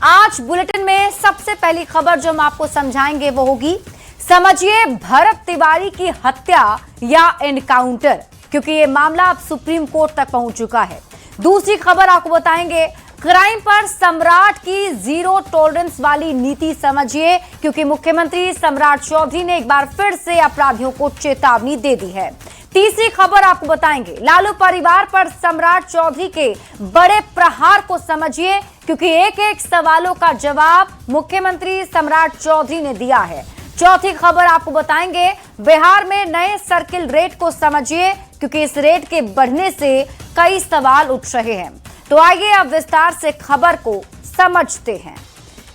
आज बुलेटिन में सबसे पहली खबर जो हम आपको समझाएंगे वो होगी, समझिए भरत तिवारी की हत्या या एनकाउंटर, क्योंकि ये मामला अब सुप्रीम कोर्ट तक पहुंच चुका है। दूसरी खबर आपको बताएंगे, क्राइम पर सम्राट की जीरो टॉलरेंस वाली नीति समझिए, क्योंकि मुख्यमंत्री सम्राट चौधरी ने एक बार फिर से अपराधियों को चेतावनी दे दी है। तीसरी खबर आपको बताएंगे, लालू परिवार पर सम्राट चौधरी के बड़े प्रहार को समझिए, क्योंकि एक एक सवालों का जवाब मुख्यमंत्री सम्राट चौधरी ने दिया है। चौथी खबर आपको बताएंगे, बिहार में नए सर्किल रेट को समझिए, क्योंकि इस रेट के बढ़ने से कई सवाल उठ रहे हैं। तो आइए अब विस्तार से खबर को समझते हैं।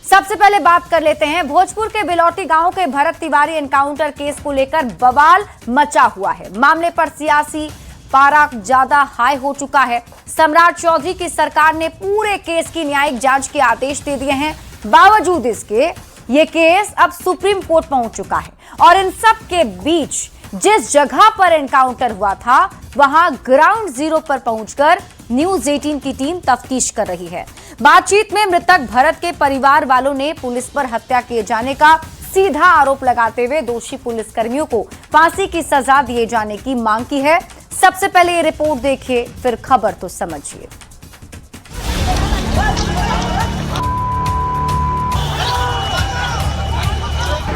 सबसे पहले बात कर लेते हैं, भोजपुर के बिलौटी गांव के भरत तिवारी एनकाउंटर केस को लेकर बवाल मचा हुआ है। मामले पर सियासी पारा ज्यादा हाई हो चुका है। सम्राट चौधरी की सरकार ने पूरे केस की न्यायिक जांच के आदेश दे दिए हैं। बावजूद इसके ये केस अब सुप्रीम कोर्ट पहुंच चुका है और इन सब के बीच जिस जगह पर एनकाउंटर हुआ था वहां ग्राउंड जीरो पर पहुंचकर न्यूज 18 की टीम तफ्तीश कर रही है। बातचीत में मृतक भरत के परिवार वालों ने पुलिस पर हत्या किए जाने का सीधा आरोप लगाते हुए दोषी पुलिसकर्मियों को फांसी की सजा दिए जाने की मांग की है। सबसे पहले ये रिपोर्ट देखिए, फिर खबर तो समझिए।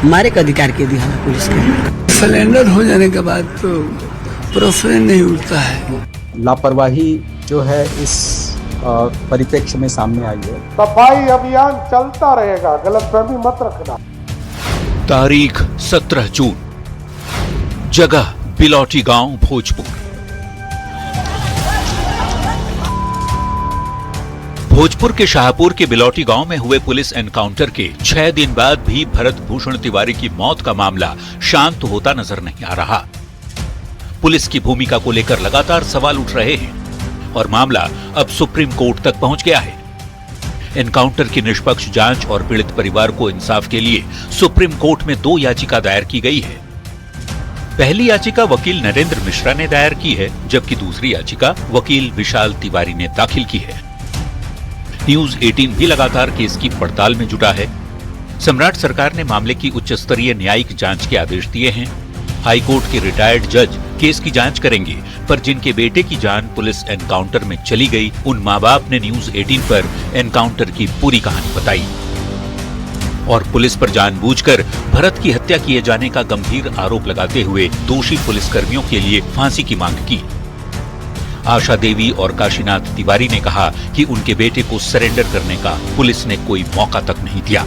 हमारे का अधिकार के दिया है पुलिस के। सिलेंडर हो जाने के बाद तो प्रश्न नहीं उठता है। लापरवाही जो है इस परिप्रेक्ष्य में सामने आई है। सफाई अभियान चलता रहेगा, गलतफहमी मत रखना। तारीख 17 जून, जगह बिलौटी गांव, भोजपुर। भोजपुर के शाहपुर के बिलौटी गांव में हुए पुलिस एनकाउंटर के 6 दिन बाद भी भरत भूषण तिवारी की मौत का मामला शांत होता नजर नहीं आ रहा। पुलिस की भूमिका को लेकर लगातार सवाल उठ रहे हैं और मामला अब सुप्रीम कोर्ट तक पहुंच गया है। एनकाउंटर की निष्पक्ष जांच और पीड़ित परिवार को इंसाफ के लिए सुप्रीम कोर्ट में 2 याचिका दायर की गई है। पहली याचिका वकील नरेंद्र मिश्रा ने दायर की है, जबकि दूसरी याचिका वकील विशाल तिवारी ने दाखिल की है। न्यूज 18 भी लगातार केस की पड़ताल में जुटा है। सम्राट सरकार ने मामले की उच्च स्तरीय न्यायिक जांच के आदेश दिए हैं। हाईकोर्ट के रिटायर्ड जज केस की जांच करेंगे, पर जिनके बेटे की जान पुलिस एनकाउंटर में चली गई, उन मां बाप ने न्यूज 18 पर एनकाउंटर की पूरी कहानी बताई और पुलिस पर जानबूझकर भरत की हत्या किए जाने का गंभीर आरोप लगाते हुए दोषी पुलिसकर्मियों के लिए फांसी की मांग की। आशा देवी और काशीनाथ तिवारी ने कहा कि उनके बेटे को सरेंडर करने का पुलिस ने कोई मौका तक नहीं दिया।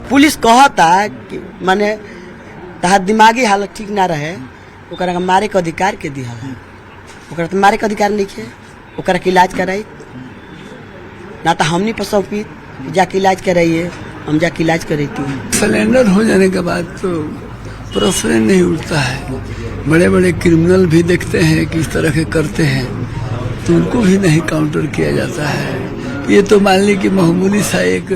पुलिस कहता कि माने तहार दिमागी हालत ठीक ना रहे, ओकरा के मारे के अधिकार के दिया है। ओकरा तो मारे के अधिकार नहीं है, ओकरा के इलाज कराई ना तो हमनी पर सौंपी जाके इलाज कराइए, हम जाके इलाज करेती। सिलेंडर हो जाने के बाद तो प्रश्न नहीं उठता है। बड़े बड़े क्रिमिनल भी देखते हैं किस तरह के करते हैं, तो उनको भी नहीं काउंटर किया जाता है। ये तो मान ली कि मामूली सा एक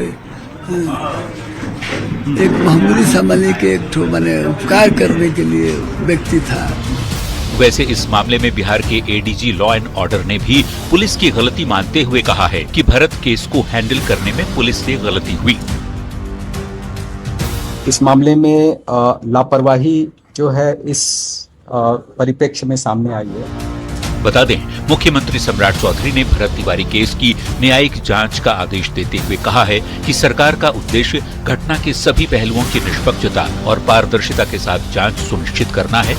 मामूली सा मानी के एक ठो माने उपकार करने के लिए व्यक्ति था। वैसे इस मामले में बिहार के एडीजी लॉ एंड ऑर्डर ने भी पुलिस की गलती मानते हुए कहा है कि भरत केस को हैंडल करने में पुलिस से गलती हुई। इस मामले में लापरवाही जो है इस परिप्रेक्ष्य में सामने आई है। बता दें, मुख्यमंत्री सम्राट चौधरी ने भरत तिवारी केस की न्यायिक जांच का आदेश देते हुए कहा है कि सरकार का उद्देश्य घटना के सभी पहलुओं की निष्पक्षता और पारदर्शिता के साथ जांच सुनिश्चित करना है।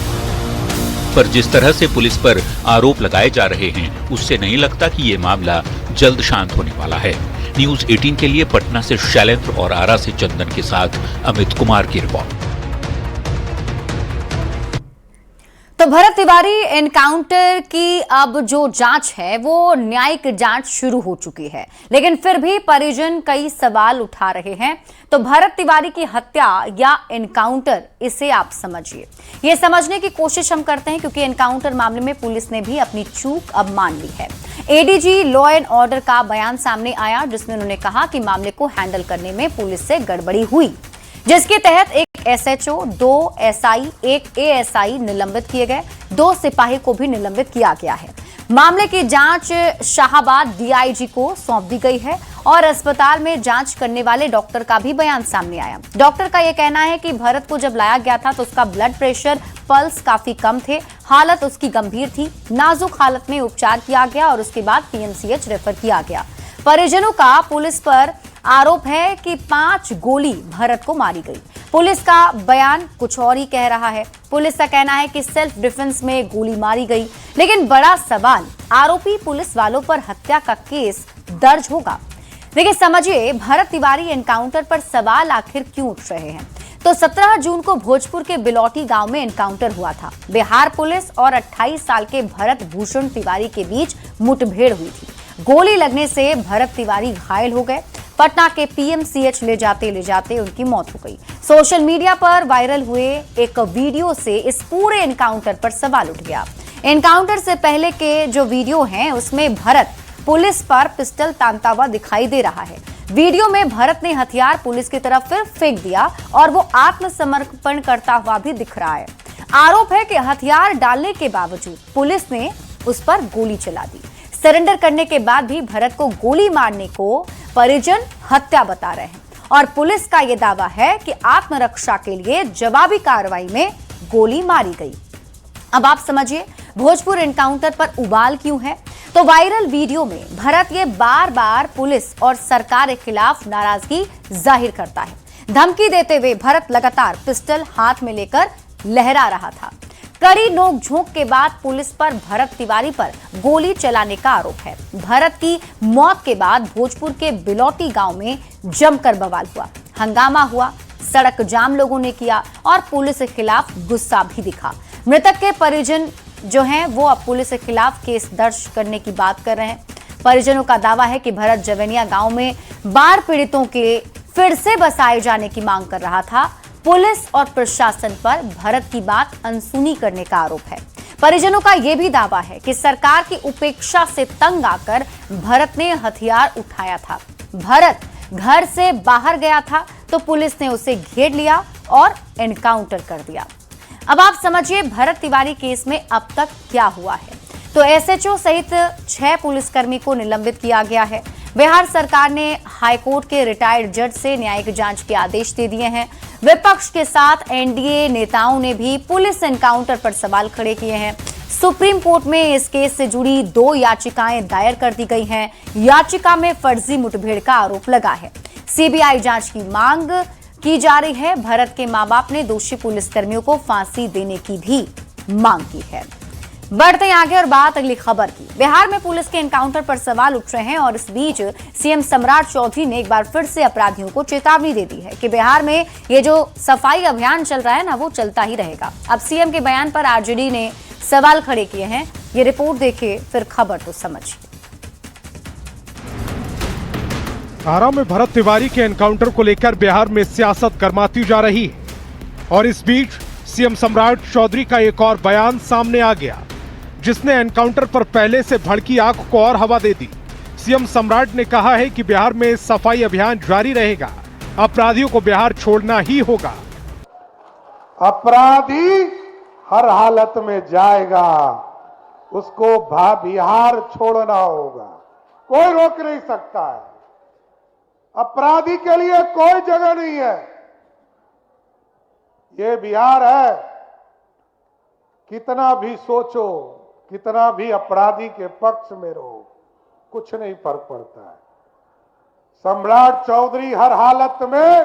पर जिस तरह से पुलिस पर आरोप लगाए जा रहे हैं, उससे नहीं लगता कि ये मामला जल्द शांत होने वाला है। न्यूज 18 के लिए पटना से शैलेंद्र और आरा से चंदन के साथ अमित कुमार की रिपोर्ट। तो भरत तिवारी एनकाउंटर की अब जो जांच है वो न्यायिक जांच शुरू हो चुकी है, लेकिन फिर भी परिजन कई सवाल उठा रहे हैं। तो भरत तिवारी की हत्या या एनकाउंटर, इसे आप समझिए। ये समझने की कोशिश हम करते हैं, क्योंकि एनकाउंटर मामले में पुलिस ने भी अपनी चूक अब मान ली है। एडीजी लॉ एंड ऑर्डर का बयान सामने आया, जिसमें उन्होंने कहा कि मामले को हैंडल करने में पुलिस से गड़बड़ी हुई, जिसके तहत एक एसएचओ, 2 एसआई, 1 एएसआई निलंबित किए गए, 2 सिपाही को भी निलंबित किया गया है। मामले की जांच शाहाबाद डीआईजी को सौंप दी गई है और अस्पताल में जांच करने वाले डॉक्टर का भी बयान सामने आया। डॉक्टर का यह कहना है कि भरत को जब लाया गया था तो उसका ब्लड प्रेशर, पल्स काफी कम थे, हालत उसकी गंभीर थी। नाजुक हालत में उपचार किया गया और उसके बाद पीएमसीएच रेफर किया गया। परिजनों का पुलिस पर आरोप है कि 5 गोली भरत को मारी गई। पुलिस का बयान कुछ और ही कह रहा है। पुलिस का कहना है कि सेल्फ डिफेंस में गोली मारी गई, लेकिन बड़ा सवाल आरोपी पुलिस वालों पर हत्या का केस दर्ज होगा। देखिए, समझिए भरत तिवारी एनकाउंटर पर सवाल आखिर क्यों उठ रहे हैं। तो 17 जून को भोजपुर के बिलौटी गांव में एनकाउंटर हुआ था। बिहार पुलिस और 28 साल के भरत भूषण तिवारी के बीच मुठभेड़ हुई थी। गोली लगने से भरत तिवारी घायल हो गए। पटना के पीएमसीएच ले जाते उनकी मौत हो गई। सोशल मीडिया पर वायरल हुए एक वीडियो से इस पूरे एनकाउंटर पर सवाल उठ गया। एनकाउंटर से पहले के जो वीडियो हैं उसमें भरत पुलिस पर पिस्टल तानता हुआ दिखाई दे रहा है। वीडियो में भरत ने हथियार पुलिस की तरफ फिर फेंक दिया और वो आत्मसमर्पण करता हुआ भी दिख रहा है। आरोप है कि हथियार डालने के बावजूद पुलिस ने उस पर गोली चला दी। सरेंडर करने के बाद भी भरत को गोली मारने को परिजन हत्या बता रहे हैं और पुलिस का यह दावा है कि आत्मरक्षा के लिए जवाबी कार्रवाई में गोली मारी गई। अब आप समझिए भोजपुर एनकाउंटर पर उबाल क्यों है। तो वायरल वीडियो में भरत ये बार बार पुलिस और सरकार के खिलाफ नाराजगी जाहिर करता है। धमकी देते हुए भरत लगातार पिस्टल हाथ में लेकर लहरा रहा था। कड़ी नोकझोंक के बाद पुलिस पर भरत तिवारी पर गोली चलाने का आरोप है। भरत की मौत के बाद भोजपुर के बिलौटी गांव में जमकर बवाल हुआ, हंगामा हुआ, सड़क जाम लोगों ने किया और पुलिस के खिलाफ गुस्सा भी दिखा। मृतक के परिजन जो हैं वो अब पुलिस के खिलाफ केस दर्ज करने की बात कर रहे हैं। परिजनों का दावा है कि भरत जवेनिया गांव में बाढ़ पीड़ितों के फिर से बसाए जाने की मांग कर रहा था। पुलिस और प्रशासन पर भरत की बात अनसुनी करने का आरोप है। परिजनों का यह भी दावा है कि सरकार की उपेक्षा से तंग आकर भरत ने हथियार उठाया था। भरत घर से बाहर गया था तो पुलिस ने उसे घेर लिया और एनकाउंटर कर दिया। अब आप समझिए भरत तिवारी केस में अब तक क्या हुआ है। तो एसएचओ सहित 6 पुलिसकर्मी को निलंबित किया गया है। बिहार सरकार ने हाईकोर्ट के रिटायर्ड जज से न्यायिक जांच के आदेश दे दिए हैं। विपक्ष के साथ एनडीए नेताओं ने भी पुलिस एनकाउंटर पर सवाल खड़े किए हैं। सुप्रीम कोर्ट में इस केस से जुड़ी 2 याचिकाएं दायर कर दी गई हैं। याचिका में फर्जी मुठभेड़ का आरोप लगा है। सीबीआई जांच की मांग की जा रही है। भरत के मां बाप ने दोषी पुलिसकर्मियों को फांसी देने की भी मांग की है। बढ़ते हैं आगे और बात अगली खबर की। बिहार में पुलिस के एनकाउंटर पर सवाल उठ रहे हैं और इस बीच सीएम सम्राट चौधरी ने एक बार फिर से अपराधियों को चेतावनी दे दी है कि बिहार में ये जो सफाई अभियान चल रहा है ना, वो चलता ही रहेगा। अब सीएम के बयान पर आरजेडी ने सवाल खड़े किए हैं। ये रिपोर्ट देखिए फिर खबर तो समझिए। आरा में भरत तिवारी के एनकाउंटर को लेकर बिहार में सियासत गर्माती जा रही है और इस बीच सीएम सम्राट चौधरी का एक और बयान सामने आ गया, जिसने एनकाउंटर पर पहले से भड़की आग को और हवा दे दी। सीएम सम्राट ने कहा है कि बिहार में सफाई अभियान जारी रहेगा, अपराधियों को बिहार छोड़ना ही होगा। अपराधी हर हालत में जाएगा, उसको बिहार छोड़ना होगा, कोई रोक नहीं सकता है। अपराधी के लिए कोई जगह नहीं है। ये बिहार है, कितना भी सोचो, कितना भी अपराधी के पक्ष में रहो, कुछ नहीं फर्क पड़ता है। सम्राट चौधरी हर हालत में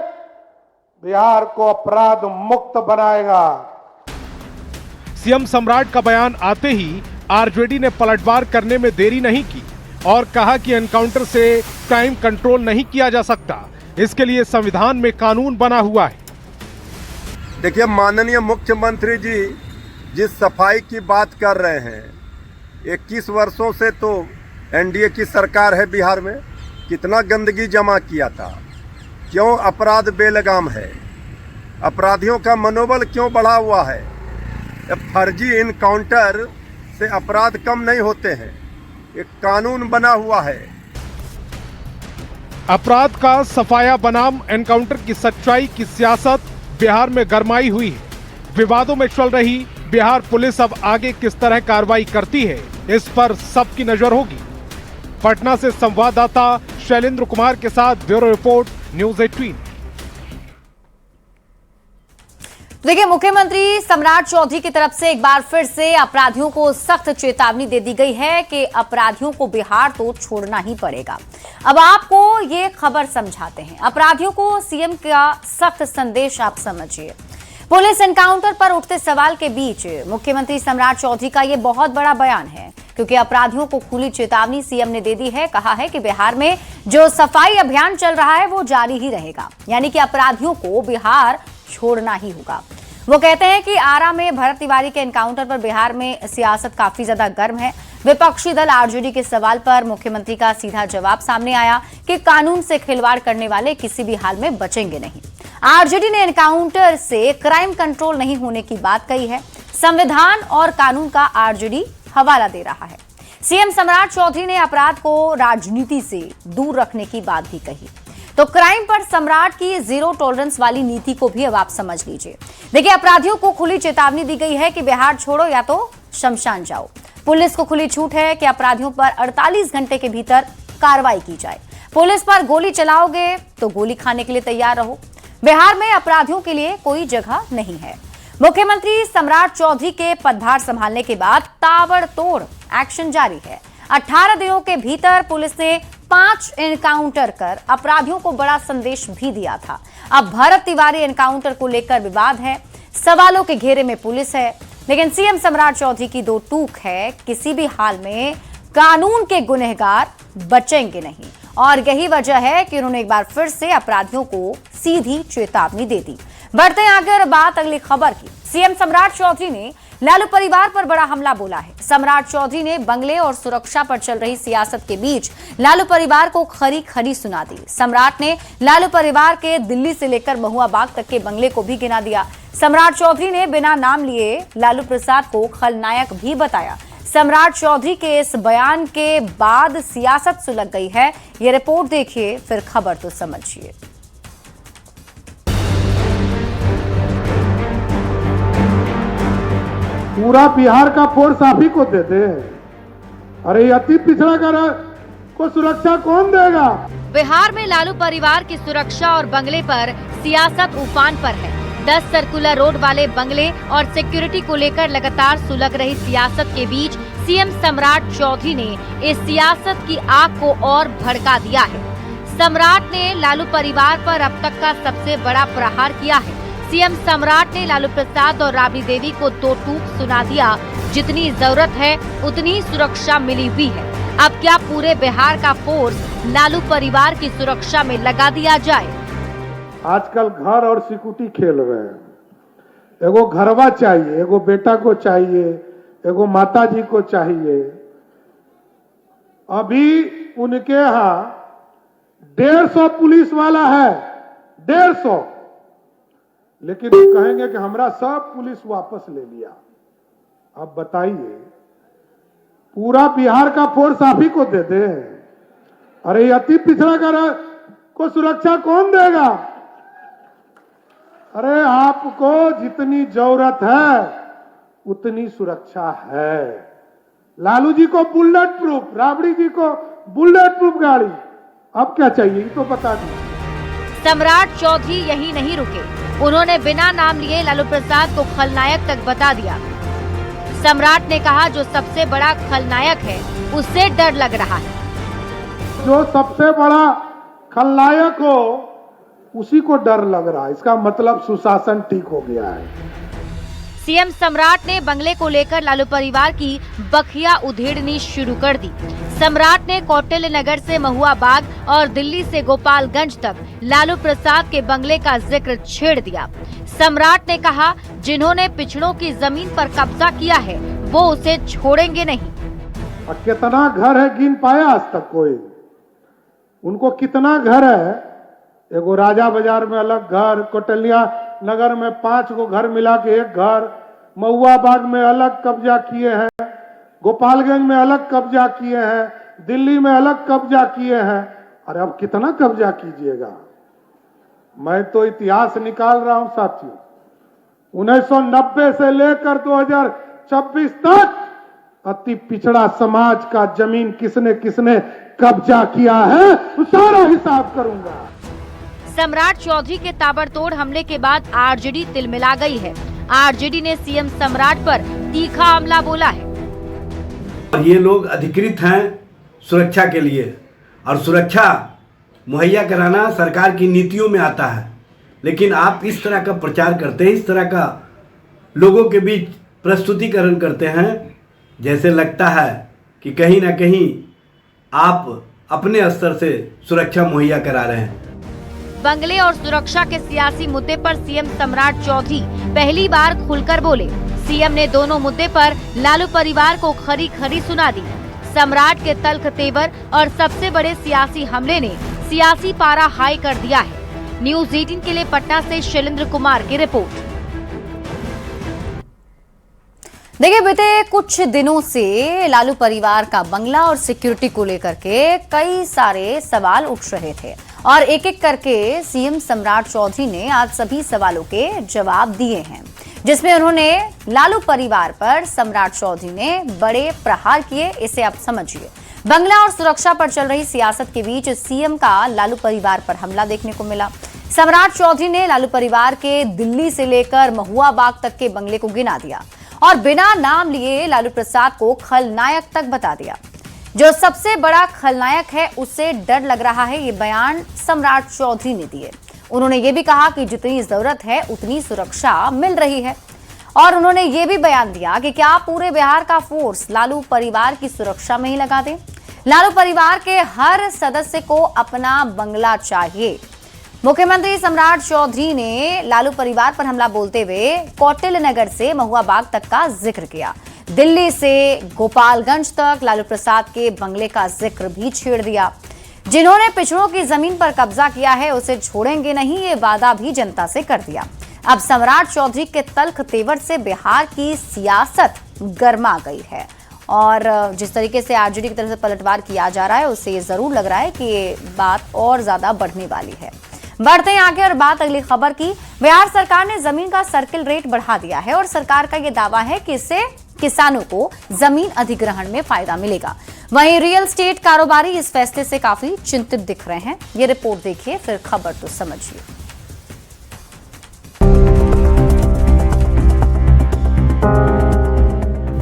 बिहार को अपराध मुक्त बनाएगा। सीएम सम्राट का बयान आते ही आरजेडी ने पलटवार करने में देरी नहीं की और कहा कि एनकाउंटर से क्राइम कंट्रोल नहीं किया जा सकता, इसके लिए संविधान में कानून बना हुआ है। देखिए, माननीय मुख्यमंत्री जी जिस सफाई की बात कर रहे हैं, 21 वर्षों से तो एनडीए की सरकार है बिहार में, कितना गंदगी जमा किया था, क्यों अपराध बेलगाम है, अपराधियों का मनोबल क्यों बढ़ा हुआ है। फर्जी इनकाउंटर से अपराध कम नहीं होते हैं, एक कानून बना हुआ है। अपराध का सफाया बनाम एनकाउंटर की सच्चाई की सियासत बिहार में गरमाई हुई है। विवादों में चल रही बिहार पुलिस अब आगे किस तरह कार्रवाई करती है, इस पर सबकी नजर होगी। पटना से संवाददाता शैलेंद्र कुमार के साथ ब्यूरो रिपोर्ट न्यूज 18। देखिए, मुख्यमंत्री सम्राट चौधरी की तरफ से एक बार फिर से अपराधियों को सख्त चेतावनी दे दी गई है कि अपराधियों को बिहार तो छोड़ना ही पड़ेगा। अब आपको ये खबर समझाते हैं। अपराधियों को सीएम का सख्त संदेश आप समझिए। पुलिस एनकाउंटर पर उठते सवाल के बीच मुख्यमंत्री सम्राट चौधरी का ये बहुत बड़ा बयान है, क्योंकि अपराधियों को खुली चेतावनी सीएम ने दे दी है। कहा है कि बिहार में जो सफाई अभियान चल रहा है वो जारी ही रहेगा, यानी कि अपराधियों को बिहार छोड़ना ही होगा। वो कहते हैं कि आरा में भरत तिवारी के एनकाउंटर पर बिहार में सियासत काफी ज्यादा गर्म है। विपक्षी दल आरजेडी के सवाल पर मुख्यमंत्री का सीधा जवाब सामने आया कि कानून से खिलवाड़ करने वाले किसी भी हाल में बचेंगे नहीं। आरजेडी ने एनकाउंटर से क्राइम कंट्रोल नहीं होने की बात कही है। संविधान और कानून का आरजेडी हवाला दे रहा है। सीएम सम्राट चौधरी ने अपराध को राजनीति से दूर रखने की बात भी कही। तो क्राइम पर सम्राट की जीरो टॉलरेंस वाली नीति को भी अब आप समझ लीजिए। देखिए, अपराधियों को खुली चेतावनी दी गई है कि बिहार छोड़ो या तो शमशान जाओ। पुलिस को खुली छूट है कि अपराधियों पर 48 घंटे के भीतर कार्रवाई की जाए। पुलिस पर गोली चलाओगे तो गोली खाने के लिए तैयार रहो। बिहार में अपराधियों के लिए कोई जगह नहीं है। मुख्यमंत्री सम्राट चौधरी के पदभार संभालने के बाद ताबड़तोड़ एक्शन जारी है। 18 दिनों के भीतर पुलिस ने 5 एनकाउंटर कर अपराधियों को बड़ा संदेश भी दिया था। अब भरत तिवारी एनकाउंटर को लेकर विवाद है, सवालों के घेरे में पुलिस है, लेकिन सीएम सम्राट चौधरी की दो टूक है, किसी भी हाल में कानून के गुनहगार बचेंगे नहीं। और यही वजह है कि उन्होंने एक बार फिर से अपराधियों को सीधी चेतावनी दे दी। बढ़ते हैं आगे और बात अगली खबर की। सीएम सम्राट चौधरी ने लालू परिवार पर बड़ा हमला बोला है। सम्राट चौधरी ने बंगले और सुरक्षा पर चल रही सियासत के बीच लालू परिवार को खरी खरी सुना दी। सम्राट ने लालू परिवार के दिल्ली से लेकर महुआ बाग तक के बंगले को भी गिना दिया। सम्राट चौधरी ने बिना नाम लिए लालू प्रसाद को खलनायक भी बताया। सम्राट चौधरी के इस बयान के बाद सियासत सुलग गई है। ये रिपोर्ट देखिए, फिर खबर तो समझिए। पूरा बिहार का फोर्स आप ही को दे दे। अरे अति पिछड़ा कर को सुरक्षा कौन देगा? बिहार में लालू परिवार की सुरक्षा और बंगले पर सियासत उफान पर है। 10 सर्कुलर रोड वाले बंगले और सिक्योरिटी को लेकर लगातार सुलग रही सियासत के बीच सीएम सम्राट चौधरी ने इस सियासत की आग को और भड़का दिया है। सम्राट ने लालू परिवार पर अब तक का सबसे बड़ा प्रहार किया है। सीएम सम्राट ने लालू प्रसाद और राबड़ी देवी को दो टूक सुना दिया। जितनी जरूरत है उतनी सुरक्षा मिली हुई है। अब क्या पूरे बिहार का फोर्स लालू परिवार की सुरक्षा में लगा दिया जाए? आजकल घर और सिक्योरिटी खेल रहे हैं। एगो घरवा चाहिए, एगो बेटा को चाहिए, एगो माता जी को चाहिए। अभी उनके यहाँ 150 पुलिस वाला है, 150, लेकिन वो कहेंगे कि हमरा सब पुलिस वापस ले लिया। अब बताइए, पूरा बिहार का फोर्स आप ही को दे दे। अरे अति पिछड़ा कर को सुरक्षा कौन देगा? अरे आपको जितनी जरूरत है उतनी सुरक्षा है। लालू जी को बुलेट प्रूफ, राबड़ी जी को बुलेट प्रूफ गाड़ी, अब क्या चाहिए तो बता दीजिए। सम्राट चौधरी यही नहीं रुके, उन्होंने बिना नाम लिए लालू प्रसाद को खलनायक तक बता दिया। सम्राट ने कहा, जो सबसे बड़ा खलनायक है उससे डर लग रहा है। जो सबसे बड़ा खलनायक हो उसी को डर लग रहा है, इसका मतलब सुशासन ठीक हो गया है। सीएम सम्राट ने बंगले को लेकर लालू परिवार की बखिया उधेड़नी शुरू कर दी। सम्राट ने कौटिल्य नगर से महुआ बाग और दिल्ली से गोपालगंज तक लालू प्रसाद के बंगले का जिक्र छेड़ दिया। सम्राट ने कहा, जिन्होंने पिछड़ों की जमीन पर कब्जा किया है वो उसे छोड़ेंगे नहीं। और कितना घर है गिन पाया आज तक कोई? उनको कितना घर है? एगो राजा बाजार में अलग घर, कौटिल्य नगर में 5 गो घर मिला के एक घर, महुआ बाग में अलग कब्जा किए हैं, गोपालगंज में अलग कब्जा किए हैं, दिल्ली में अलग कब्जा किए हैं। अरे अब कितना कब्जा कीजिएगा? मैं तो इतिहास निकाल रहा हूं साथियों। 1990 से लेकर 2026 तक अति पिछड़ा समाज का जमीन किसने किसने कब्जा किया है, सारा हिसाब करूंगा। सम्राट चौधरी के ताबड़तोड़ हमले के बाद आरजेडी तिलमिला गई है। आरजेडी ने सीएम सम्राट पर तीखा हमला बोला है। ये लोग अधिकृत हैं सुरक्षा के लिए, और सुरक्षा मुहैया कराना सरकार की नीतियों में आता है, लेकिन आप इस तरह का प्रचार करते हैं, इस तरह का लोगों के बीच प्रस्तुतिकरण करते हैं, जैसे लगता है कि कहीं ना कहीं आप अपने स्तर से सुरक्षा मुहैया करा रहे हैं। बंगले और सुरक्षा के सियासी मुद्दे पर सीएम सम्राट चौधरी पहली बार खुलकर बोले। सीएम ने दोनों मुद्दे पर लालू परिवार को खरी खरी सुना दी। सम्राट के तल्ख तेवर और सबसे बड़े सियासी हमले ने सियासी पारा हाई कर दिया है। न्यूज़ 18 के लिए पटना से शैलेंद्र कुमार की रिपोर्ट। देखिए, बीते कुछ दिनों से लालू परिवार का बंगला और सिक्योरिटी को लेकर के कई सारे सवाल उठ रहे थे और एक एक करके सीएम सम्राट चौधरी ने आज सभी सवालों के जवाब दिए हैं, जिसमें उन्होंने लालू परिवार पर सम्राट चौधरी ने बड़े प्रहार किए। इसे आप समझिए। बंगला और सुरक्षा पर चल रही सियासत के बीच सीएम का लालू परिवार पर हमला देखने को मिला। सम्राट चौधरी ने लालू परिवार के दिल्ली से लेकर महुआ बाग तक के बंगले को गिना दिया और बिना नाम लिए लालू प्रसाद को खलनायक तक बता दिया। जो सबसे बड़ा खलनायक है उससे डर लग रहा है, ये बयान सम्राट चौधरी ने दिए। उन्होंने ये भी कहा कि जितनी जरूरत है उतनी सुरक्षा मिल रही है और उन्होंने ये भी बयान दिया कि क्या पूरे बिहार का फोर्स लालू परिवार की सुरक्षा में ही लगा दें। लालू परिवार के हर सदस्य को अपना बंगला चाहिए। मुख्यमंत्री सम्राट चौधरी ने लालू परिवार पर हमला बोलते हुए कौटिल्य नगर से महुआ बाग तक का जिक्र किया। दिल्ली से गोपालगंज तक लालू प्रसाद के बंगले का जिक्र भी छेड़ दिया। जिन्होंने पिछड़ों की जमीन पर कब्जा किया है उसे छोड़ेंगे नहीं, ये वादा भी जनता से कर दिया। अब सम्राट चौधरी के तल्ख तेवर से बिहार की सियासत गर्मा गई है और जिस तरीके से आरजेडी की तरफ से पलटवार किया जा रहा है उससे ये जरूर लग रहा है कि ये बात और ज्यादा बढ़ने वाली है। बढ़ते हैं आगे और बात अगली खबर की। बिहार सरकार ने जमीन का सर्किल रेट बढ़ा दिया है और सरकार का यह दावा है कि इससे किसानों को जमीन अधिग्रहण में फायदा मिलेगा। वहीं रियल एस्टेट कारोबारी इस फैसले से काफी चिंतित दिख रहे हैं। ये रिपोर्ट देखिए, फिर खबर तो समझिए।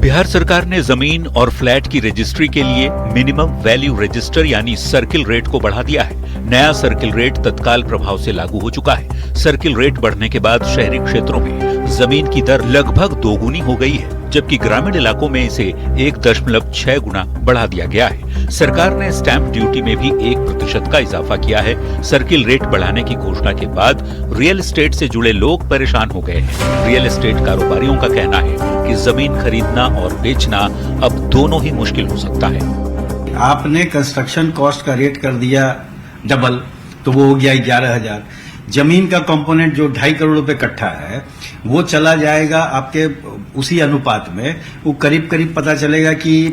बिहार सरकार ने जमीन और फ्लैट की रजिस्ट्री के लिए मिनिमम वैल्यू रजिस्टर यानी सर्किल रेट को बढ़ा दिया है। नया सर्किल रेट तत्काल प्रभाव से लागू हो चुका है। सर्किल रेट बढ़ने के बाद शहरी क्षेत्रों में जमीन की दर लगभग दोगुनी हो गई है, जबकि ग्रामीण इलाकों में इसे 1.6 गुना बढ़ा दिया गया है। सरकार ने स्टैंप ड्यूटी में भी 1% का इजाफा किया है। सर्किल रेट बढ़ाने की घोषणा के बाद रियल एस्टेट से जुड़े लोग परेशान हो गए हैं। रियल एस्टेट कारोबारियों का कहना है कि जमीन खरीदना और बेचना अब दोनों ही मुश्किल हो सकता है। आपने कंस्ट्रक्शन कॉस्ट का रेट कर दिया डबल, तो वो हो गया 11,000। जमीन का कंपोनेंट जो 2.5 करोड़ रुपए कट्ठा है वो चला जाएगा आपके उसी अनुपात में। वो करीब करीब पता चलेगा कि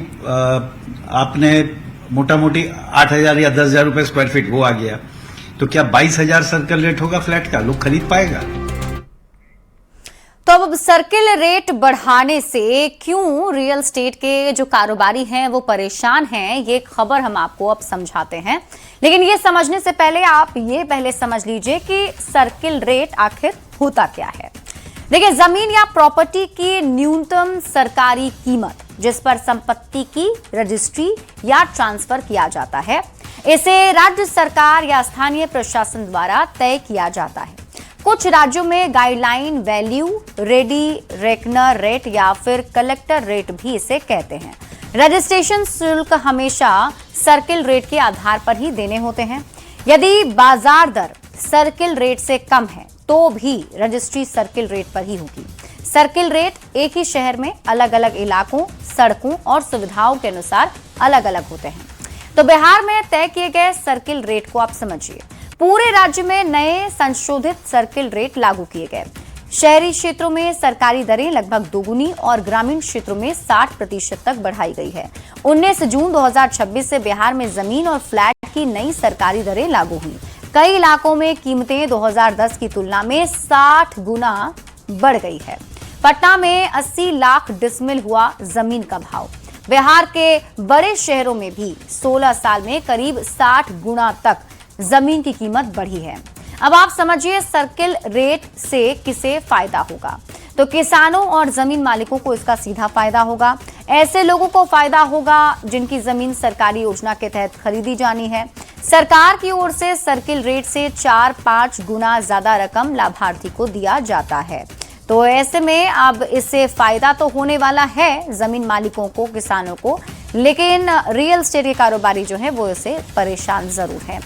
आपने मोटा मोटी 8,000 या 10,000 रुपए स्क्वायर फीट वो आ गया, तो क्या 22,000 सर्कल रेट होगा फ्लैट का? लोग खरीद पाएगा? तो अब सर्किल रेट बढ़ाने से क्यों रियल एस्टेट के जो कारोबारी हैं वो परेशान हैं, ये खबर हम आपको अब समझाते हैं। लेकिन ये समझने से पहले आप ये पहले समझ लीजिए कि सर्किल रेट आखिर होता क्या है। देखिए, जमीन या प्रॉपर्टी की न्यूनतम सरकारी कीमत जिस पर संपत्ति की रजिस्ट्री या ट्रांसफर किया जाता है, इसे राज्य सरकार या स्थानीय प्रशासन द्वारा तय किया जाता है। कुछ राज्यों में guideline value, ready reckoner rate या फिर कलेक्टर रेट भी इसे कहते हैं। रजिस्ट्रेशन शुल्क हमेशा सर्किल रेट के आधार पर ही देने होते हैं। यदि बाजार दर सर्किल रेट से कम है तो भी रजिस्ट्री सर्किल रेट पर ही होगी। सर्किल रेट एक ही शहर में अलग अलग इलाकों, सड़कों और सुविधाओं के अनुसार अलग अलग होते हैं। तो बिहार में तय किए गए सर्किल रेट को आप समझिए। पूरे राज्य में नए संशोधित सर्किल रेट लागू किए गए। शहरी क्षेत्रों में सरकारी दरें लगभग दोगुनी और ग्रामीण क्षेत्रों में 60% तक बढ़ाई गई है। 19 जून 2026 से बिहार में जमीन और फ्लैट की नई सरकारी दरें लागू हुई। कई इलाकों में कीमतें 2010 की तुलना में 60 गुना बढ़ गई है। पटना में 80 लाख डिसमिल हुआ जमीन का भाव। बिहार के बड़े शहरों में भी 16 साल में करीब 60 गुना तक जमीन की कीमत बढ़ी है। अब आप समझिए सर्किल रेट से किसे फायदा होगा। तो किसानों और जमीन मालिकों को इसका सीधा फायदा होगा। ऐसे लोगों को फायदा होगा जिनकी जमीन सरकारी योजना के तहत खरीदी जानी है। सरकार की ओर से सर्किल रेट से 4-5 गुना ज्यादा रकम लाभार्थी को दिया जाता है। तो ऐसे में अब इससे फायदा तो होने वाला है जमीन मालिकों को, किसानों को, लेकिन रियल एस्टेट के कारोबारी जो है वो इससे परेशान जरूर है।